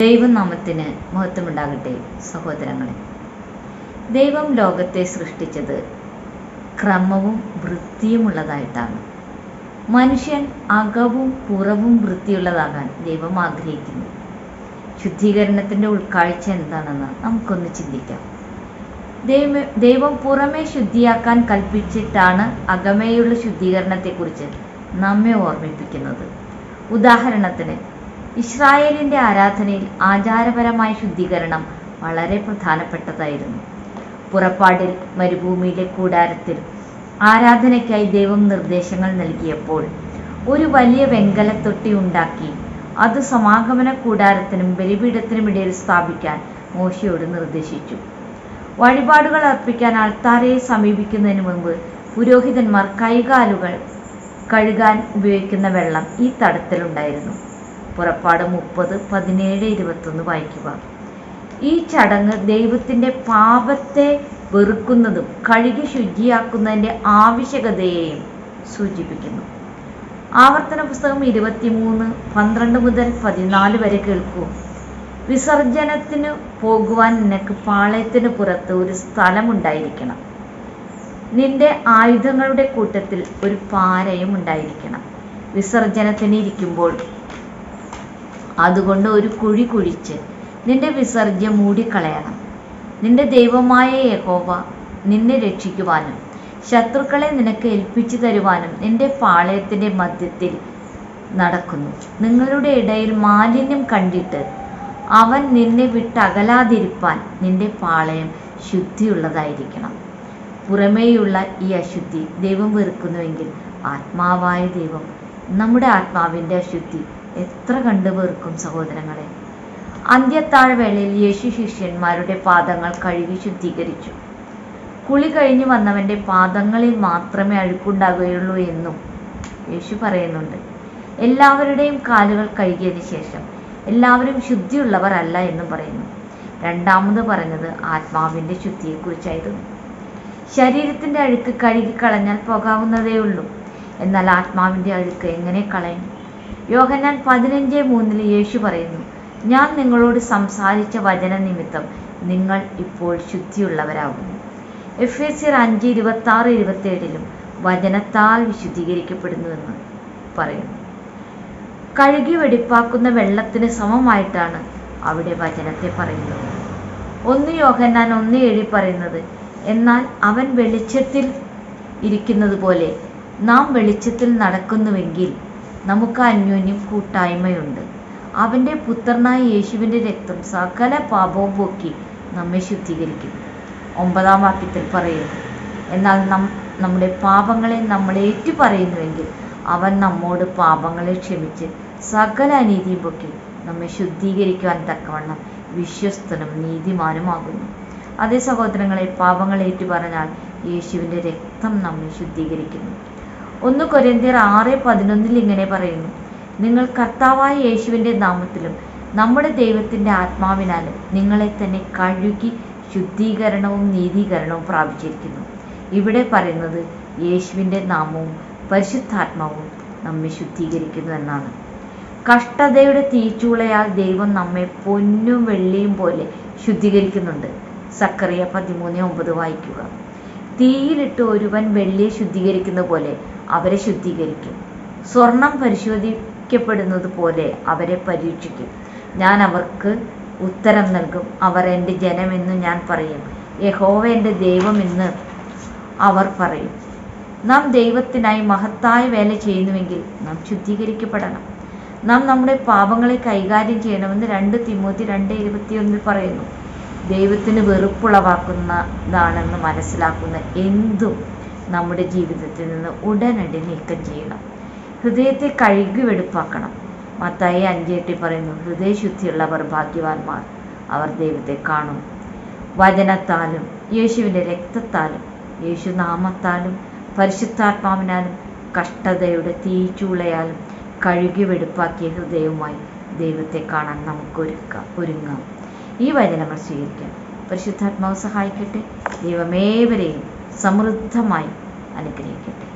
ദൈവനാമത്തിന് മഹത്വമുണ്ടാകട്ടെ. സഹോദരങ്ങളെ, ദൈവം ലോകത്തെ സൃഷ്ടിച്ചത് ക്രമവും വൃത്തിയുമുള്ളതായിട്ടാണ്. മനുഷ്യൻ അകവും പുറവും വൃത്തിയുള്ളതാകാൻ ദൈവം ആഗ്രഹിക്കുന്നു. ശുദ്ധീകരണത്തിൻ്റെ ഉൾക്കാഴ്ച എന്താണെന്ന് നമുക്കൊന്ന് ചിന്തിക്കാം. ദൈവം പുറമേ ശുദ്ധിയാക്കാൻ കൽപ്പിച്ചിട്ടാണ് അകമേയുള്ള ശുദ്ധീകരണത്തെക്കുറിച്ച് നമ്മെ ഓർമ്മിപ്പിക്കുന്നത്. ഉദാഹരണത്തിന്, ഇസ്രായേലിൻ്റെ ആരാധനയിൽ ആചാരപരമായ ശുദ്ധീകരണം വളരെ പ്രധാനപ്പെട്ടതായിരുന്നു. പുറപ്പാടിൽ മരുഭൂമിയിലെ കൂടാരത്തിൽ ആരാധനയ്ക്കായി ദൈവം നിർദ്ദേശങ്ങൾ നൽകിയപ്പോൾ ഒരു വലിയ വെങ്കലത്തൊട്ടി ഉണ്ടാക്കി അത് സമാഗമന കൂടാരത്തിനും ബലിപീഠത്തിനും ഇടയിൽ സ്ഥാപിക്കാൻ മോശയോട് നിർദ്ദേശിച്ചു. വഴിപാടുകൾ അർപ്പിക്കാൻ അൾത്താരയെ സമീപിക്കുന്നതിന് മുമ്പ് പുരോഹിതന്മാർ കൈകാലുകൾ കഴുകാൻ ഉപയോഗിക്കുന്ന വെള്ളം ഈ തടത്തിലുണ്ടായിരുന്നു. പുറപ്പാട് 30:17-21 വായിക്കുക. ഈ ചടങ്ങ് ദൈവത്തിൻ്റെ പാപത്തെ വെറുക്കുന്നതും കഴുകി ശുചിയാക്കുന്നതിൻ്റെ ആവശ്യകതയെയും സൂചിപ്പിക്കുന്നു. ആവർത്തന പുസ്തകം 23:12-14 വരെ കേൾക്കൂ. വിസർജനത്തിന് പോകുവാൻ നിനക്ക് പാളയത്തിന് പുറത്ത് ഒരു സ്ഥലമുണ്ടായിരിക്കണം. നിന്റെ ആയുധങ്ങളുടെ കൂട്ടത്തിൽ ഒരു പാരയും ഉണ്ടായിരിക്കണം. വിസർജനത്തിന് ഇരിക്കുമ്പോൾ അതുകൊണ്ട് ഒരു കുഴി കുഴിച്ച് നിന്റെ വിസർജ്യം മൂടിക്കളയണം. നിന്റെ ദൈവമായ യഹോവ നിന്നെ രക്ഷിക്കുവാനും ശത്രുക്കളെ നിനക്ക് ഏൽപ്പിച്ചു തരുവാനും നിന്റെ പാളയത്തിൻ്റെ മധ്യത്തിൽ നടക്കുന്നു. നിങ്ങളുടെ ഇടയിൽ മാലിന്യം കണ്ടിട്ട് അവൻ നിന്നെ വിട്ടകലാതിരിപ്പാൻ നിന്റെ പാളയം ശുദ്ധിയുള്ളതായിരിക്കണം. പുറമേയുള്ള ഈ അശുദ്ധി ദൈവം വെറുക്കുന്നുവെങ്കിൽ ആത്മാവായ ദൈവം നമ്മുടെ ആത്മാവിൻ്റെ അശുദ്ധി എത്ര കണ്ടു വെറുക്കും സഹോദരങ്ങളെ. അന്ത്യത്താഴ്വേളയിൽ യേശു ശിഷ്യന്മാരുടെ പാദങ്ങൾ കഴുകി ശുദ്ധീകരിച്ചു. കുളി കഴിഞ്ഞു വന്നവൻ്റെ പാദങ്ങളിൽ മാത്രമേ അഴുക്കുണ്ടാകുകയുള്ളൂ എന്നും യേശു പറയുന്നുണ്ട്. എല്ലാവരുടെയും കാലുകൾ കഴുകിയതിന് ശേഷം എല്ലാവരും ശുദ്ധിയുള്ളവർ അല്ല എന്നും പറയുന്നു. രണ്ടാമത് പറഞ്ഞത് ആത്മാവിൻ്റെ ശുദ്ധിയെക്കുറിച്ചായിരുന്നു. ശരീരത്തിൻ്റെ അഴുക്ക് കഴുകിക്കളഞ്ഞാൽ പോകാവുന്നതേ ഉള്ളൂ. എന്നാൽ ആത്മാവിൻ്റെ അഴുക്ക് എങ്ങനെ കളയും? യോഹന്നാൻ 15:3 യേശു പറയുന്നു, ഞാൻ നിങ്ങളോട് സംസാരിച്ച വചന നിമിത്തം നിങ്ങൾ ഇപ്പോൾ ശുദ്ധിയുള്ളവരാകുന്നു. എഫേസ്യർ 5:26-27 വചനത്താൽ വിശുദ്ധീകരിക്കപ്പെടുന്നുവെന്ന് പറയുന്നു. കഴുകി വെടിപ്പാക്കുന്ന വെള്ളത്തിന് സമമായിട്ടാണ് അവിടെ വചനത്തെ പറയുന്നത്. 1 യോഹന്നാൻ 1:7 പറയുന്നത്, എന്നാൽ അവൻ വെളിച്ചത്തിൽ ഇരിക്കുന്നത് പോലെ നാം വെളിച്ചത്തിൽ നടക്കുന്നുവെങ്കിൽ നമുക്ക് അന്യോന്യം കൂട്ടായ്മയുണ്ട്. അവൻ്റെ പുത്രനായ യേശുവിൻ്റെ രക്തം സകല പാപവും പോക്കി നമ്മെ ശുദ്ധീകരിക്കും. 9-ാം വാക്യത്തിൽ പറയുന്നു, എന്നാൽ നമ്മുടെ പാപങ്ങളെ നമ്മൾ ഏറ്റുപറയുന്നുവെങ്കിൽ അവൻ നമ്മോട് പാപങ്ങളെ ക്ഷമിച്ച് സകല അനീതിയും പൊക്കി നമ്മെ ശുദ്ധീകരിക്കുവാൻ തക്കവണ്ണം വിശ്വസ്തനും നീതിമാനുമാകുന്നു. അതേ സഹോദരങ്ങളെ, പാപങ്ങൾ ഏറ്റുപറഞ്ഞാൽ യേശുവിൻ്റെ രക്തം നമ്മെ ശുദ്ധീകരിക്കുന്നു. 1 കൊരിന്ത്യർ 6:11 ഇങ്ങനെ പറയുന്നു, നിങ്ങൾ കർത്താവായ യേശുവിൻ്റെ നാമത്തിലും നമ്മുടെ ദൈവത്തിൻ്റെ ആത്മാവിനാലും നിങ്ങളെ തന്നെ കഴുകി ശുദ്ധീകരണവും നീതീകരണവും പ്രാപിച്ചിരിക്കുന്നു. ഇവിടെ പറയുന്നത് യേശുവിൻ്റെ നാമവും പരിശുദ്ധാത്മാവും നമ്മെ ശുദ്ധീകരിക്കുന്നു എന്നാണ്. കഷ്ടതയുടെ തീച്ചൂളയാൽ ദൈവം നമ്മെ പൊന്നും വെള്ളിയും പോലെ ശുദ്ധീകരിക്കുന്നുണ്ട്. സക്കറിയ 13:9 വായിക്കുക. തീയിലിട്ട് ഒരുവൻ വെള്ളിയെ ശുദ്ധീകരിക്കുന്ന പോലെ അവരെ ശുദ്ധീകരിക്കും. സ്വർണം പരിശോധിക്കപ്പെടുന്നത് പോലെ അവരെ പരീക്ഷിക്കും. ഞാൻ അവർക്ക് ഉത്തരം നൽകും. അവർ എൻ്റെ ജനമെന്ന് ഞാൻ പറയും, യഹോവ എൻ്റെ ദൈവമെന്ന് അവർ പറയും. നാം ദൈവത്തിനായി മഹത്തായ വേല ചെയ്യുന്നുവെങ്കിൽ നാം ശുദ്ധീകരിക്കപ്പെടണം. നാം നമ്മുടെ പാപങ്ങളെ കൈകാര്യം ചെയ്യണമെന്ന് 2 തിമോത്തി 2:21 പറയുന്നു. ദൈവത്തിന് വെറുപ്പുളവാക്കുന്നതാണെന്ന് മനസ്സിലാക്കുന്ന എന്തും നമ്മുടെ ജീവിതത്തിൽ നിന്ന് ഉടനടി നീക്കം ചെയ്യണം. ഹൃദയത്തെ കഴുകി വെടുപ്പാക്കണം. മത്തായി 5:8 പറയുന്നു, ഹൃദയശുദ്ധിയുള്ളവർ ഭാഗ്യവാന്മാർ, അവർ ദൈവത്തെ കാണും. വചനത്താലും യേശുവിൻ്റെ രക്തത്താലും യേശുനാമത്താലും പരിശുദ്ധാത്മാവിനാലും കഷ്ടതയുടെ തീച്ചൂളയാലും കഴുകി വെടുപ്പാക്കിയ ഹൃദയവുമായി ദൈവത്തെ കാണാൻ നമുക്ക് ഒരുങ്ങാം. ഈ വചനങ്ങൾ സ്വീകരിക്കാൻ പരിശുദ്ധാത്മാവ് സഹായിക്കട്ടെ. ദൈവമേവരെയും സമൃദ്ധമായി അനുഗ്രഹിക്കട്ടെ.